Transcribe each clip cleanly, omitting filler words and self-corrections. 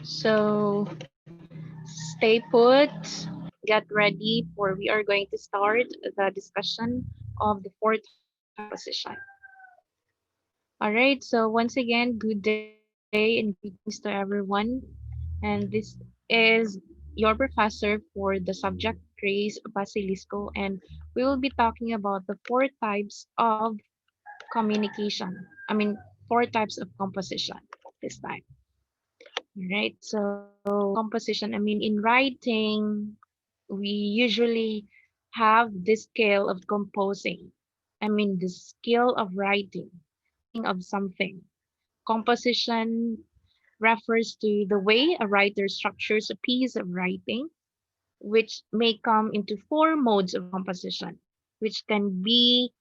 So stay put, get ready for we are going to start the discussion of the four types of composition. All right, so once again, good day and greetings to everyone. And this is your professor for the subject Grace Basilisco, and we will be talking about the four types of communication. I mean, four types of composition this time. Right. So composition, I mean, in writing, we usually have this skill of composing. I mean, the skill of writing, thinking of something. Composition refers to the way a writer structures a piece of writing, which may come into four modes of composition, which can be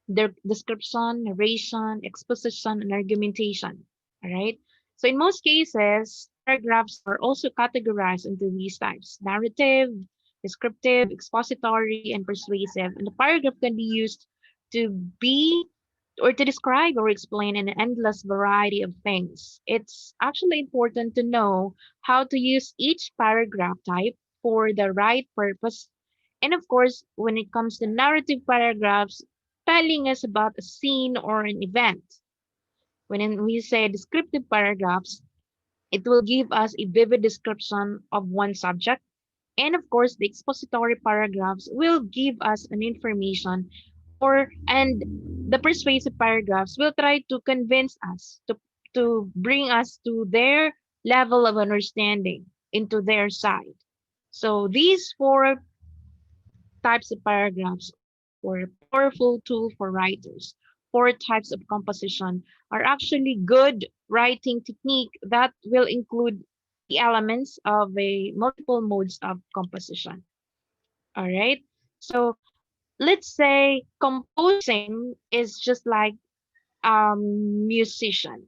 the description, narration, exposition, and argumentation. All right. So in most cases, paragraphs are also categorized into these types: narrative, descriptive, expository, and persuasive. And the paragraph can be used to be or to describe or explain an endless variety of things. It's actually important to know how to use each paragraph type for the right purpose. And of course, when it comes to narrative paragraphs, telling us about a scene or an event. We say descriptive paragraphs, it will give us a vivid description of one subject. And of course, the expository paragraphs will give us an information and the persuasive paragraphs will try to convince us to bring us to their level of understanding into their side. So these four types of paragraphs or a powerful tool for writers. Four types of composition are actually good writing technique that will include the elements of a multiple modes of composition. All right. So let's say composing is just like musician,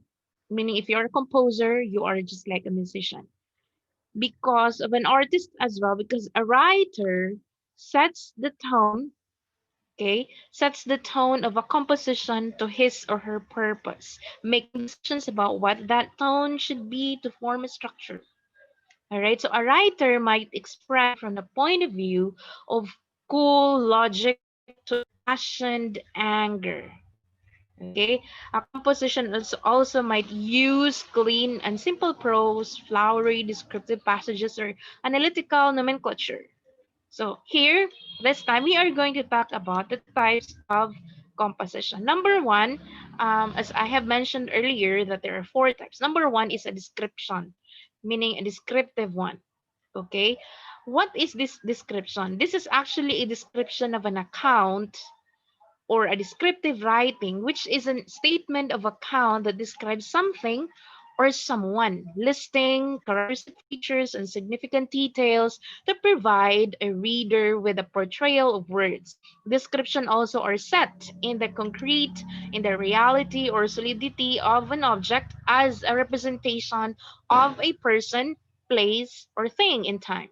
meaning if you're a composer, you are just like a musician because of an artist as well, because a writer sets the tone, okay, sets the tone of a composition to his or her purpose, making decisions about what that tone should be to form a structure. All right, so a writer might express from the point of view of cool logic to impassioned anger. Okay, a composition also might use clean and simple prose, flowery descriptive passages, or analytical nomenclature. So here, this time we are going to talk about the types of composition. Number one, as I have mentioned earlier, that there are four types. Number one is a description, meaning a descriptive one. Okay, what is this description? This is actually a description of an account or a descriptive writing, which is a statement of account that describes something or someone, listing characteristic features and significant details to provide a reader with a portrayal of words. Description also are set in the concrete, in the reality or solidity of an object as a representation of a person, place, or thing in time.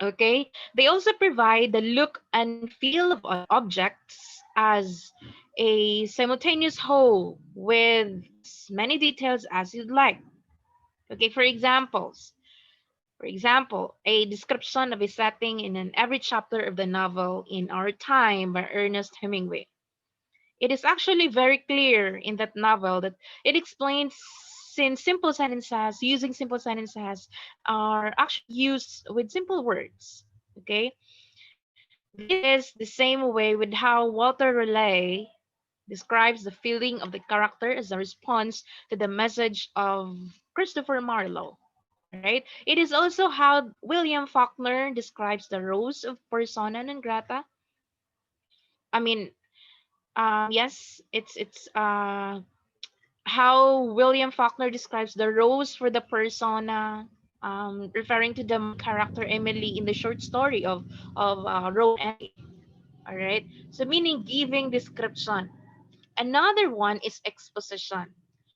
Okay, they also provide the look and feel of objects as a simultaneous whole with as many details as you'd like. Okay, for example, a description of a setting in an every chapter of the novel In Our Time by Ernest Hemingway. It is actually very clear in that novel that it explains since using simple sentences are actually used with simple words. Okay, this is the same way with how Walter Raleigh describes the feeling of the character as a response to the message of Christopher Marlowe. All right. It is also how William Faulkner describes the rose of persona non grata. I mean, yes, it's how William Faulkner describes the rose for the persona, referring to the main character Emily in the short story of Rowan Emily. All right. So meaning giving description. Another one is exposition.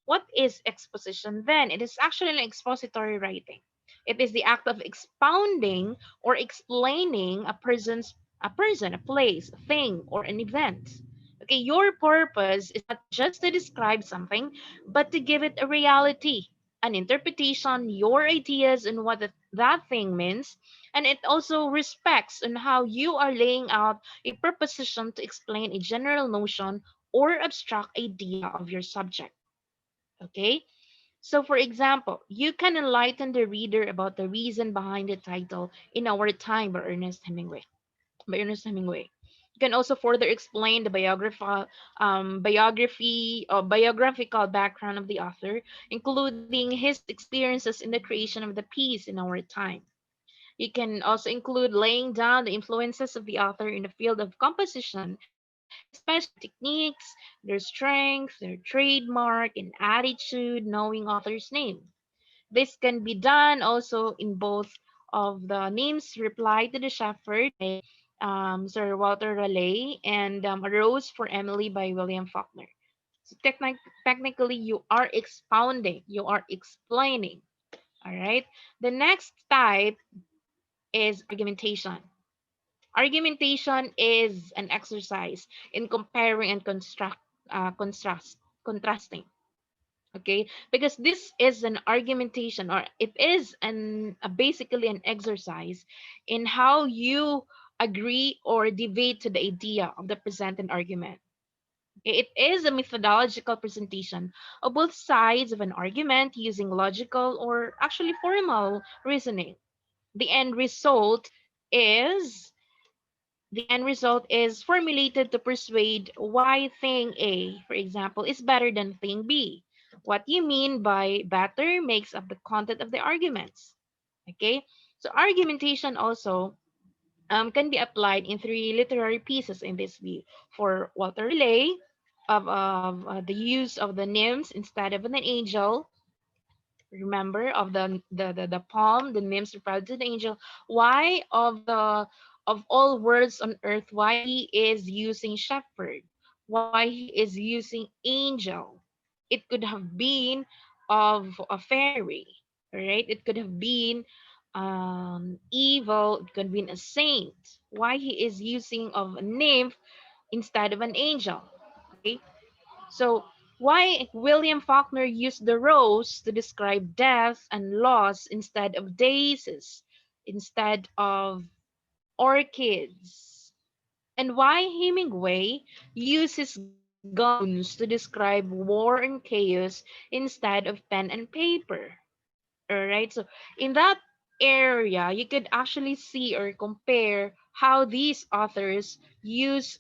What is exposition then? It is actually an expository writing. It is the act of expounding or explaining a place, a thing, or an event. Okay, your purpose is not just to describe something, but to give it a reality, an interpretation, your ideas on what that thing means, and it also respects on how you are laying out a proposition to explain a general notion or abstract idea of your subject. Okay? So, for example, you can enlighten the reader about the reason behind the title In Our Time by Ernest Hemingway. By Ernest Hemingway. You can also further explain the biographical background of the author, including his experiences in the creation of the piece in our time. You can also include laying down the influences of the author in the field of composition, especially their techniques, their strength, their trademark, and attitude, knowing author's name. This can be done also in both of the names Reply to the Shepherd by Sir Walter Raleigh and A Rose for Emily by William Faulkner. So technically, you are expounding, you are explaining. All right. The next type is argumentation. Argumentation is an exercise in comparing and contrasting. Okay, because this is an argumentation, or it is basically an exercise in how you agree or debate to the idea of the presented argument. It is a methodological presentation of both sides of an argument using logical or actually formal reasoning. The end result is the end result is formulated to persuade why thing A, for example, is better than thing B. What you mean by better makes up the content of the arguments. Okay, so argumentation also can be applied in three literary pieces in this view. For Walter Raleigh, of the use of the nymphs instead of an angel, remember, of the poem, the nymphs replied to the angel. Why of all words on earth, why he is using shepherd, why he is using angel? It could have been of a fairy, right? It could have been evil, it could have been a saint. Why he is using of a nymph instead of an angel? Okay, so, why William Faulkner used the rose to describe death and loss instead of daisies, instead of orchids? And why Hemingway uses guns to describe war and chaos instead of pen and paper? Alright, so in that area, you could actually see or compare how these authors use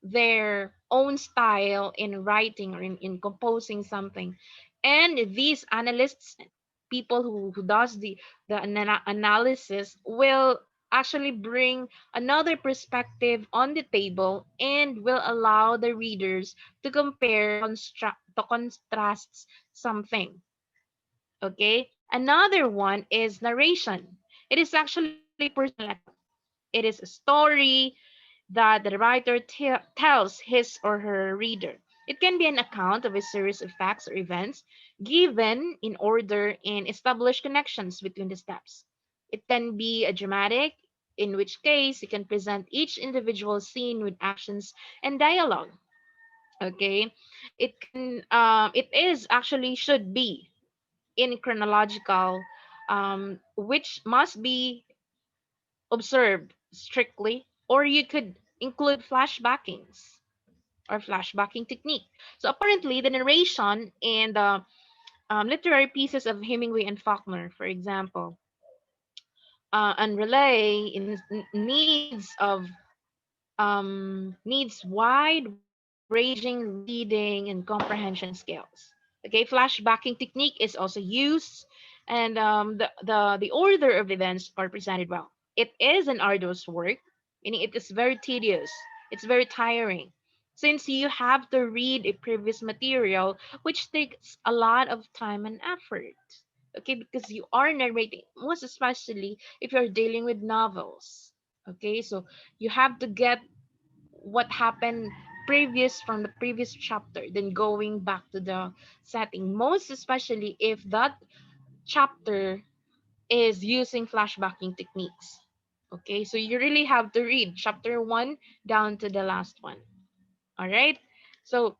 their own style in writing or in composing something, and these analysts, people who does the analysis, will actually bring another perspective on the table and will allow the readers to compare to contrast something. Okay, another one is narration. It is actually a personal account. It is a story that the writer tells his or her reader. It can be an account of a series of facts or events given in order and establish connections between the steps. It can be a dramatic, in which case you can present each individual scene with actions and dialogue. Okay, it is actually should be in chronological, which must be observed strictly, or you could include flashbackings or flashbacking technique. So apparently, the narration and the literary pieces of Hemingway and Faulkner, for example, and Relay needs wide-ranging reading and comprehension skills. Okay, flashbacking technique is also used, and the order of events are presented well. It is an arduous work, meaning it is very tedious. It's very tiring, since you have to read a previous material, which takes a lot of time and effort. Okay, because you are narrating, most especially if you're dealing with novels. Okay, so you have to get what happened previous from the previous chapter, then going back to the setting, most especially if that chapter is using flashbacking techniques. Okay, so you really have to read chapter 1 down to the last one. All right, so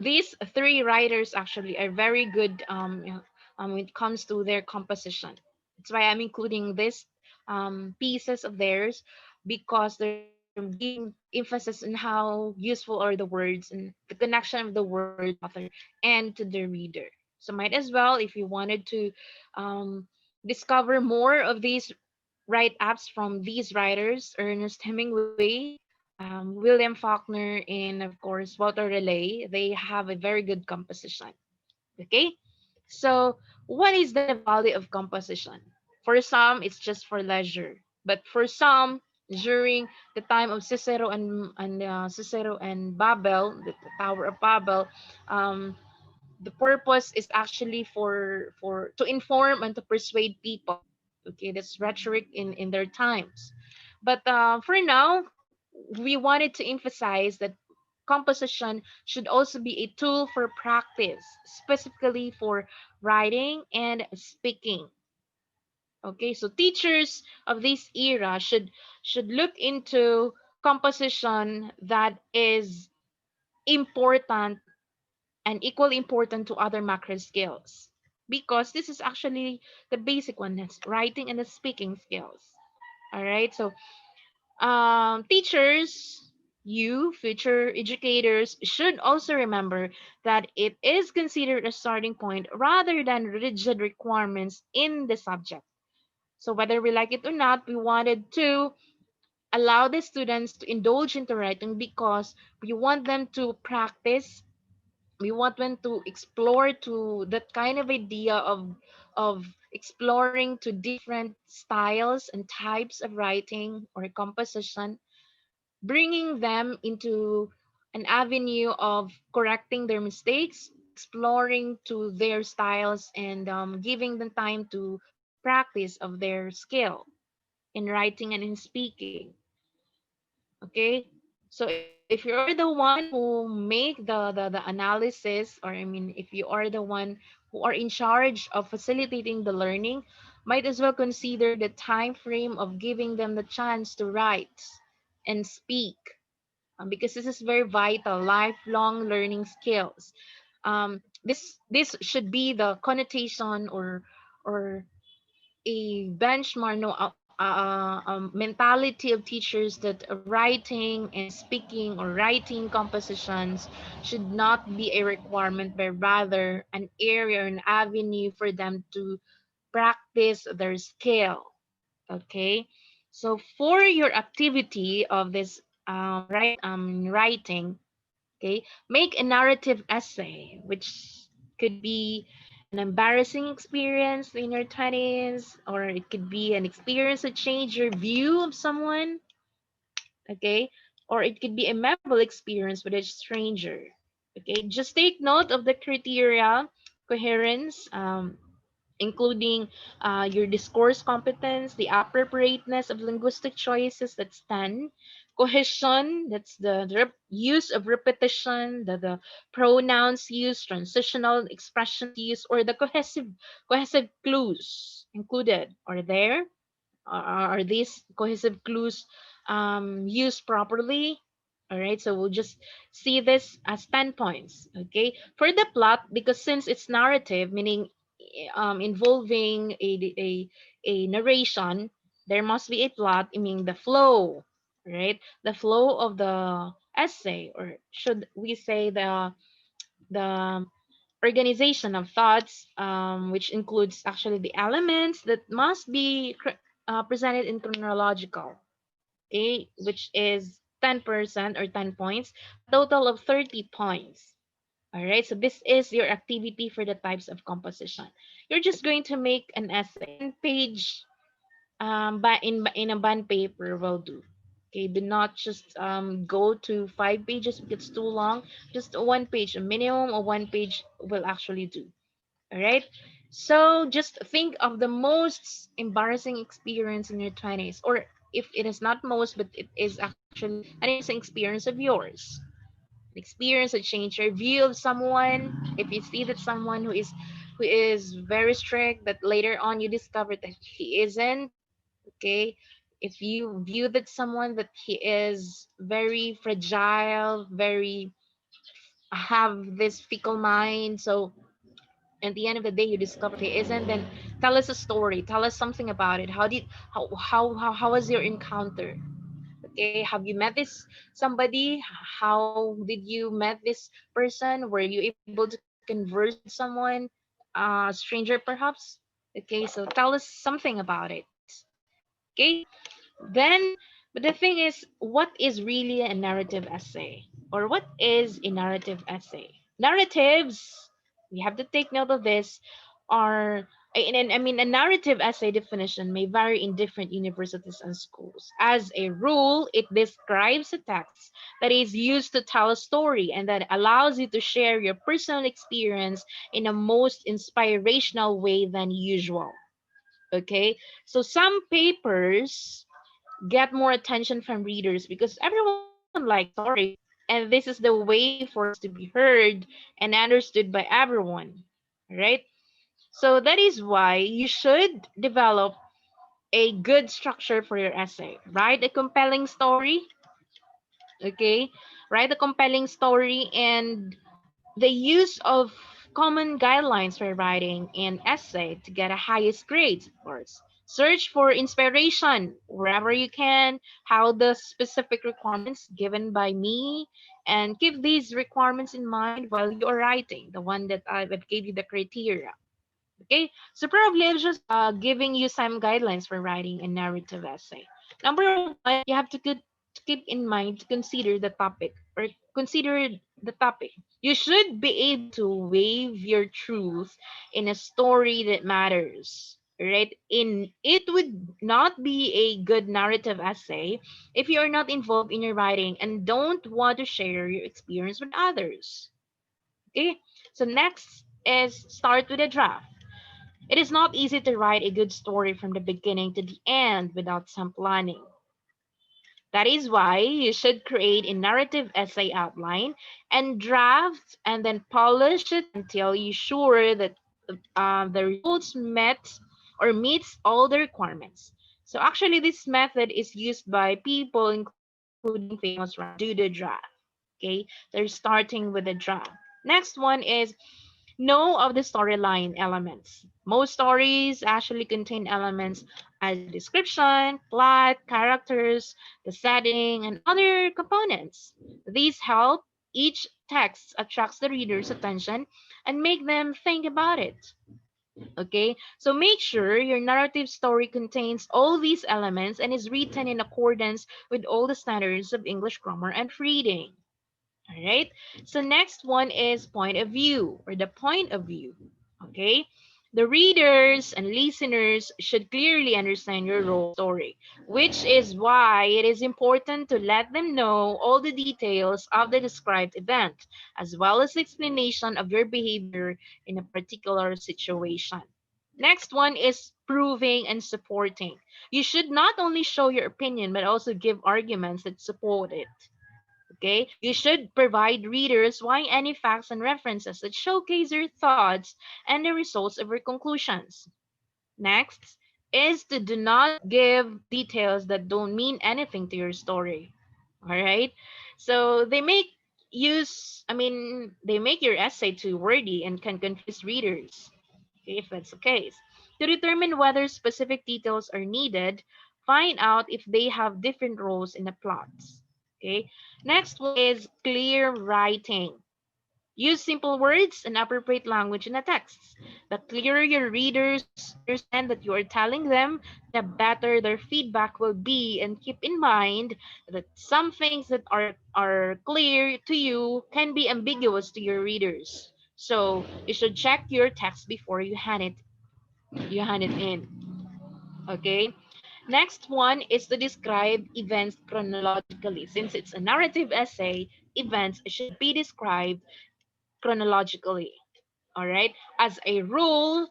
these three writers actually are very good when it comes to their composition. That's why I'm including this pieces of theirs, because they're giving emphasis on how useful are the words and the connection of the word to the author and to the reader. So might as well, if you wanted to um, discover more of these write-ups from these writers, Ernest Hemingway, William Faulkner, and of course Walter Raleigh, they have a very good composition. Okay, so what is the value of composition? For some, it's just for leisure, but for some, during the time of Cicero and Babel, the Tower of Babel, um, the purpose is actually for to inform and to persuade people. Okay, that's rhetoric in their times. But for now, we wanted to emphasize that composition should also be a tool for practice, specifically for writing and speaking. Okay, so teachers of this era should look into composition that is important and equally important to other macro skills, because this is actually the basic one, that's writing and the speaking skills. All right, so teachers, you future educators, should also remember that it is considered a starting point rather than rigid requirements in the subject. So whether we like it or not, we wanted to allow the students to indulge into writing because we want them to practice. We want them to explore to that kind of idea of exploring to different styles and types of writing or composition, bringing them into an avenue of correcting their mistakes, exploring to their styles, and giving them time to practice of their skill in writing and in speaking. Okay, so if you are the one who make the analysis, or I mean if you are the one who are in charge of facilitating the learning, might as well consider the time frame of giving them the chance to write and speak, because this is very vital lifelong learning skills. This should be the connotation or a benchmark, no, mentality of teachers, that writing and speaking or writing compositions should not be a requirement, but rather an area or an avenue for them to practice their skill. Okay, so for your activity of this writing, okay, make a narrative essay, which could be an embarrassing experience in your 20s, or it could be an experience that changed your view of someone, okay, or it could be a memorable experience with a stranger. Okay, just take note of the criteria: coherence, including your discourse competence, the appropriateness of linguistic choices, that's 10, cohesion, that's the use of repetition, the pronouns use, transitional expressions use, or the cohesive clues included or there. Are these cohesive clues used properly? All right, so we'll just see this as 10 points. Okay, for the plot, because since it's narrative, meaning involving a narration, there must be a plot, I mean the flow, right? The flow of the essay, or should we say the organization of thoughts, which includes actually the elements that must be presented in chronological, okay, which is 10% or 10 points, a total of 30 points. All right, so this is your activity for the types of composition. You're just going to make an essay, one page, but in a bond paper will do. Okay, do not just go to 5 pages if it's too long. Just one page, a minimum of one page will actually do. All right. So just think of the most embarrassing experience in your 20s, or if it is not most, but it is actually an embarrassing experience of yours, an experience that changed your view of someone. If you see that someone who is very strict, that later on you discover that he isn't, okay, if you view that someone that he is very fragile, very have this fickle mind. So at the end of the day, you discover he isn't. Then tell us a story. Tell us something about it. How was your encounter? Okay, have you met this somebody? How did you met this person? Were you able to converse with someone, stranger perhaps? Okay, so tell us something about it. Okay, then, but the thing is, what is really a narrative essay? Or what is a narrative essay? Narratives, we have to take note of this, are, and I mean, a narrative essay definition may vary in different universities and schools. As a rule, it describes a text that is used to tell a story and that allows you to share your personal experience in a most inspirational way than usual. Okay, so some papers get more attention from readers because everyone likes stories, and this is the way for it to be heard and understood by everyone, right? So that is why you should develop a good structure for your essay. Write a compelling story, okay? Write a compelling story, and the use of common guidelines for writing an essay to get a highest grades, of course. Search for inspiration wherever you can. How the specific requirements given by me, and keep these requirements in mind while you are writing. The one that I gave you the criteria. Okay, so probably I'm just giving you some guidelines for writing a narrative essay. Number one, you have to keep in mind to consider the topic, or consider the topic. You should be able to weave your truth in a story that matters. Right? In it would not be a good narrative essay if you are not involved in your writing and don't want to share your experience with others. Okay? So next is start with a draft. It is not easy to write a good story from the beginning to the end without some planning. That is why you should create a narrative essay outline and draft and then polish it until you're sure that the results met or meets all the requirements. So actually this method is used by people including famous writers do the draft. Okay, they're starting with the draft. Next one is know of the storyline elements. Most stories actually contain elements as a description, plot, characters, the setting, and other components. These help each text attracts the reader's attention and make them think about it. Okay, so make sure your narrative story contains all these elements and is written in accordance with all the standards of English grammar and reading. All right. So next one is point of view, or the point of view. Okay. The readers and listeners should clearly understand your role story, which is why it is important to let them know all the details of the described event, as well as explanation of your behavior in a particular situation. Next one is proving and supporting. You should not only show your opinion, but also give arguments that support it. Okay, you should provide readers why any facts and references that showcase your thoughts and the results of your conclusions. Next is to do not give details that don't mean anything to your story. All right, so they make your essay too wordy and can confuse readers. Okay, if that's the case, to determine whether specific details are needed, find out if they have different roles in the plots. Okay. Next one is clear writing. Use simple words and appropriate language in the texts. The clearer your readers understand that you are telling them, the better their feedback will be. And keep in mind that some things that are clear to you can be ambiguous to your readers. So you should check your text before you hand it in. Okay. Next one is to describe events chronologically. Since it's a narrative essay, events should be described chronologically. All right. As a rule,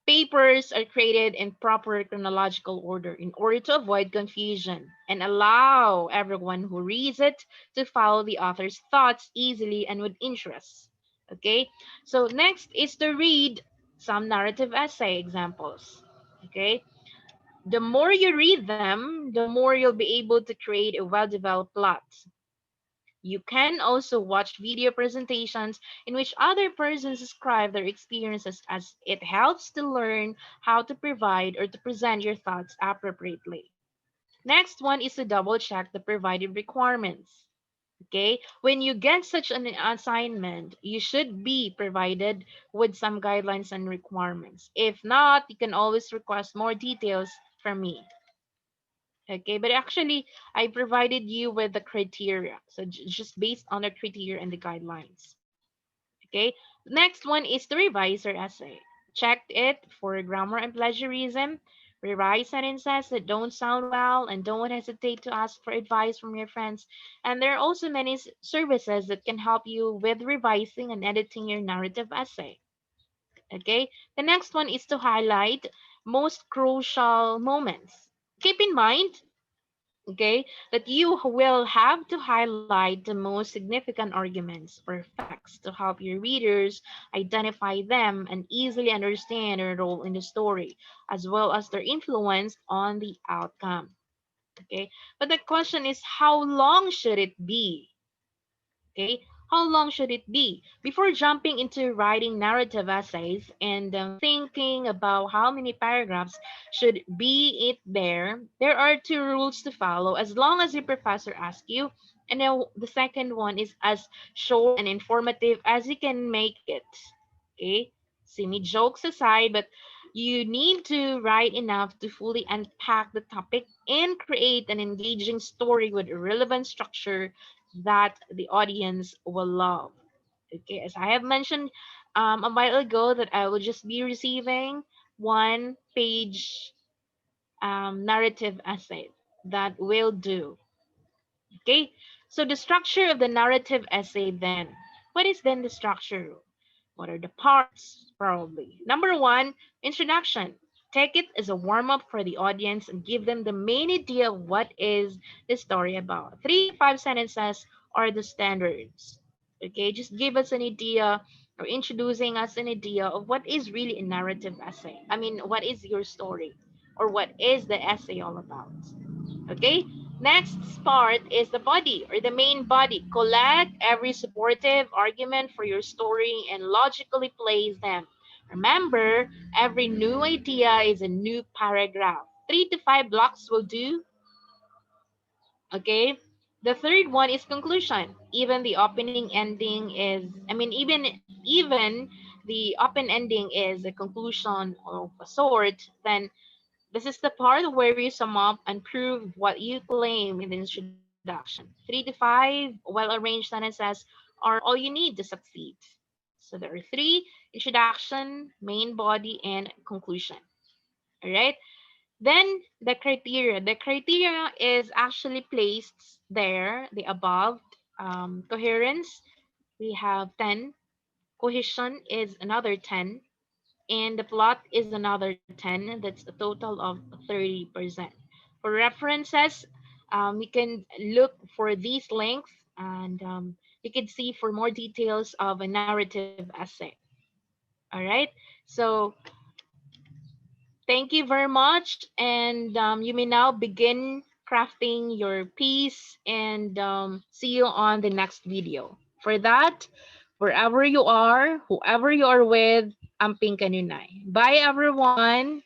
papers are created in proper chronological order in order to avoid confusion and allow everyone who reads it to follow the author's thoughts easily and with interest. Okay. So next is to read some narrative essay examples. Okay, the more you read them, the more you'll be able to create a well developed plot. You can also watch video presentations in which other persons describe their experiences, as it helps to learn how to provide or to present your thoughts appropriately. Next one is to double check the provided requirements. Okay, when you get such an assignment, you should be provided with some guidelines and requirements. If not, you can always request more details from me. Okay, but actually, I provided you with the criteria. So just based on the criteria and the guidelines. Okay, next one is to revise your essay. Check it for grammar and plagiarism. Revise sentences that don't sound well, and don't hesitate to ask for advice from your friends. And there are also many services that can help you with revising and editing your narrative essay. Okay, the next one is to highlight most crucial moments. Keep in mind, okay, that you will have to highlight the most significant arguments or facts to help your readers identify them and easily understand their role in the story, as well as their influence on the outcome. Okay, but the question is, how long should it be? Okay, how long should it be? Before jumping into writing narrative essays and thinking about how many paragraphs should be it there are two rules to follow as long as your professor asks you. And then the second one is as short and informative as you can make it. Okay, semi jokes aside, but you need to write enough to fully unpack the topic and create an engaging story with a relevant structure that the audience will love. Okay, as I have mentioned a while ago, that I will just be receiving 1 page narrative essay. That will do. Okay, so the structure of the narrative essay then. What is then the structure? What are the parts? Probably. Number one, introduction. Take it as a warm up for the audience and give them the main idea of what is the story about. 3 to 5 sentences are the standards. Okay, just give us an idea or introducing us an idea of what is really a narrative essay. I mean, what is your story or what is the essay all about? Okay, next part is the body or the main body. Collect every supportive argument for your story and logically place them. Remember, every new idea is a new paragraph. 3 to 5 blocks will do. Okay, the third one is conclusion. Even the opening ending is, I mean, even the open ending is a conclusion of a sort, then this is the part where you sum up and prove what you claim in the introduction. 3 to 5 well-arranged sentences are all you need to succeed. So there are three: introduction, main body, and conclusion. All right. Then the criteria. The criteria is actually placed there, the above. Coherence, we have 10. Cohesion is another 10. And the plot is another 10. That's a total of 30%. For references, you can look for these links, and you can see for more details of a narrative essay. All right, so thank you very much, and you may now begin crafting your piece, and see you on the next video. For that, wherever you are, whoever you are with, amping kanunay. Bye everyone.